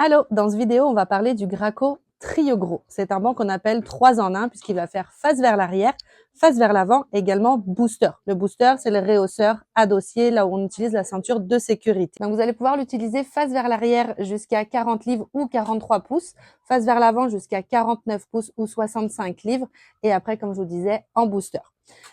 Allô, dans cette vidéo, on va parler du Graco Trio Gros. C'est un banc qu'on appelle 3 en 1 puisqu'il va faire face vers l'arrière, face vers l'avant et également booster. Le booster, c'est le rehausseur à dossier, là où on utilise la ceinture de sécurité. Donc, vous allez pouvoir l'utiliser face vers l'arrière jusqu'à 40 livres ou 43 pouces, face vers l'avant jusqu'à 49 pouces ou 65 livres et après, comme je vous disais, en booster.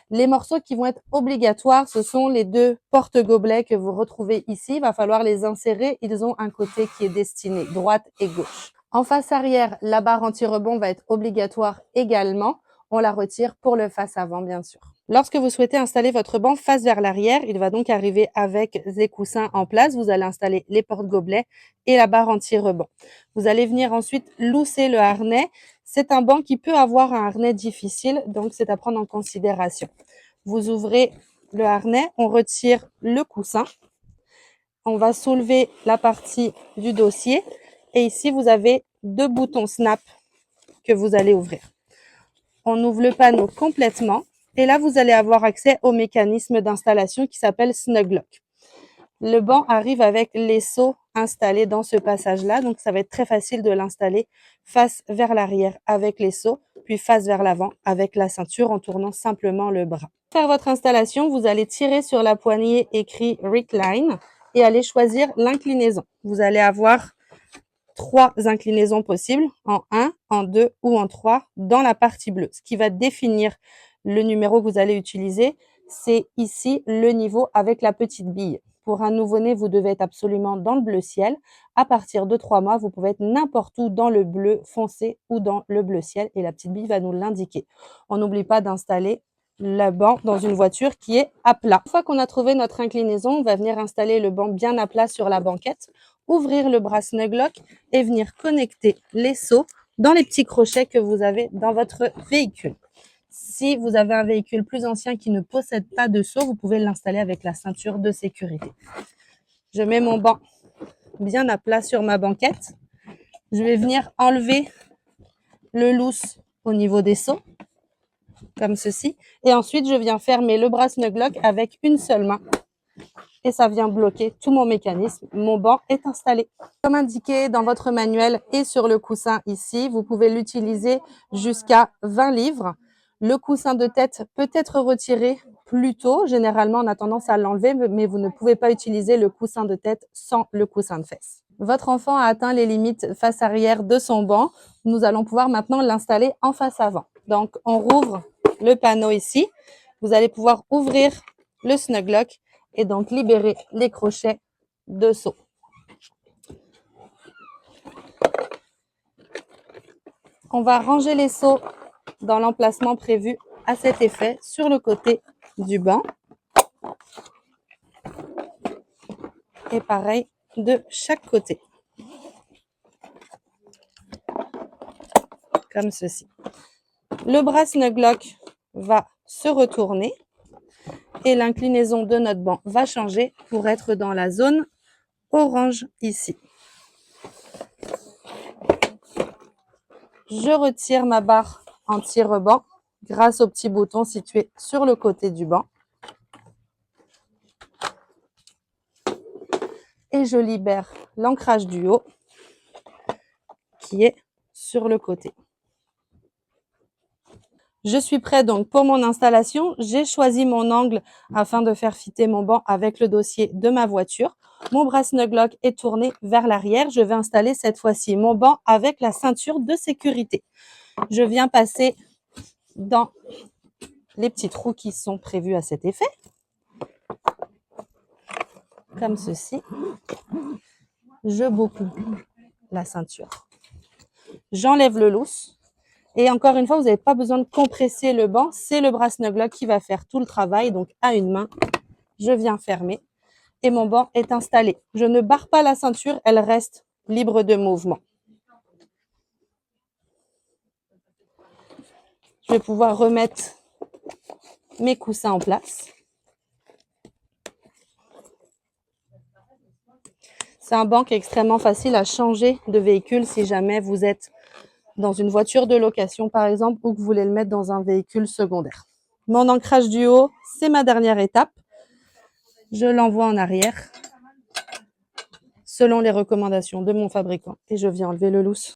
Les morceaux qui vont être obligatoires, ce sont les deux porte-gobelets que vous retrouvez ici. Il va falloir les insérer. Ils ont un côté qui est destiné droite et gauche. En face arrière, la barre anti-rebond va être obligatoire également. On la retire pour le face avant, bien sûr. Lorsque vous souhaitez installer votre banc face vers l'arrière, il va donc arriver avec des coussins en place. Vous allez installer les porte-gobelets et la barre anti-rebond. Vous allez venir ensuite lousser le harnais. C'est un banc qui peut avoir un harnais difficile, donc c'est à prendre en considération. Vous ouvrez le harnais, on retire le coussin, on va soulever la partie du dossier et ici vous avez deux boutons snap que vous allez ouvrir. On ouvre le panneau complètement et là vous allez avoir accès au mécanisme d'installation qui s'appelle Snug Lock. Le banc arrive avec les seaux installés dans ce passage-là, donc ça va être très facile de l'installer face vers l'arrière avec les seaux, puis face vers l'avant avec la ceinture en tournant simplement le bras. Pour faire votre installation, vous allez tirer sur la poignée écrit Recline et aller choisir l'inclinaison. Vous allez avoir 3 inclinaisons possibles, en 1, en 2 ou en 3 dans la partie bleue. Ce qui va définir le numéro que vous allez utiliser, c'est ici le niveau avec la petite bille. Pour un nouveau-né, vous devez être absolument dans le bleu ciel. À partir de 3 mois, vous pouvez être n'importe où dans le bleu foncé ou dans le bleu ciel et la petite bille va nous l'indiquer. On n'oublie pas d'installer le banc dans une voiture qui est à plat. Une fois qu'on a trouvé notre inclinaison, on va venir installer le banc bien à plat sur la banquette, ouvrir le bras Snug Lock et venir connecter les seaux dans les petits crochets que vous avez dans votre véhicule. Si vous avez un véhicule plus ancien qui ne possède pas de seau, vous pouvez l'installer avec la ceinture de sécurité. Je mets mon banc bien à plat sur ma banquette. Je vais venir enlever le loose au niveau des seaux, comme ceci. Et ensuite, je viens fermer le bras Snug Lock avec une seule main. Et ça vient bloquer tout mon mécanisme. Mon banc est installé. Comme indiqué dans votre manuel et sur le coussin ici, vous pouvez l'utiliser jusqu'à 20 livres. Le coussin de tête peut être retiré plus tôt. Généralement, on a tendance à l'enlever, mais vous ne pouvez pas utiliser le coussin de tête sans le coussin de fesse. Votre enfant a atteint les limites face arrière de son banc. Nous allons pouvoir maintenant l'installer en face avant. Donc, on rouvre le panneau ici. Vous allez pouvoir ouvrir le Snug Lock et donc libérer les crochets de seau. On va ranger les seaux dans l'emplacement prévu à cet effet sur le côté du banc. Et pareil de chaque côté. Comme ceci. Le bras Snug Lock va se retourner et l'inclinaison de notre banc va changer pour être dans la zone orange ici. Je retire ma barre anti-rebond grâce au petit bouton situé sur le côté du banc. Et je libère l'ancrage du haut qui est sur le côté. Je suis prêt donc pour mon installation. J'ai choisi mon angle afin de faire fitter mon banc avec le dossier de ma voiture. Mon bras Snug Lock est tourné vers l'arrière. Je vais installer cette fois-ci mon banc avec la ceinture de sécurité. Je viens passer dans les petits trous qui sont prévus à cet effet. Comme ceci. Je boucle la ceinture. J'enlève le loose. Et encore une fois, vous n'avez pas besoin de compresser le banc. C'est le bras Snug Lock qui va faire tout le travail. Donc, à une main, je viens fermer et mon banc est installé. Je ne barre pas la ceinture, elle reste libre de mouvement. Je vais pouvoir remettre mes coussins en place. C'est un banc qui est extrêmement facile à changer de véhicule si jamais vous êtes dans une voiture de location, par exemple, ou que vous voulez le mettre dans un véhicule secondaire. Mon ancrage du haut, c'est ma dernière étape. Je l'envoie en arrière selon les recommandations de mon fabricant. Et je viens enlever le loose.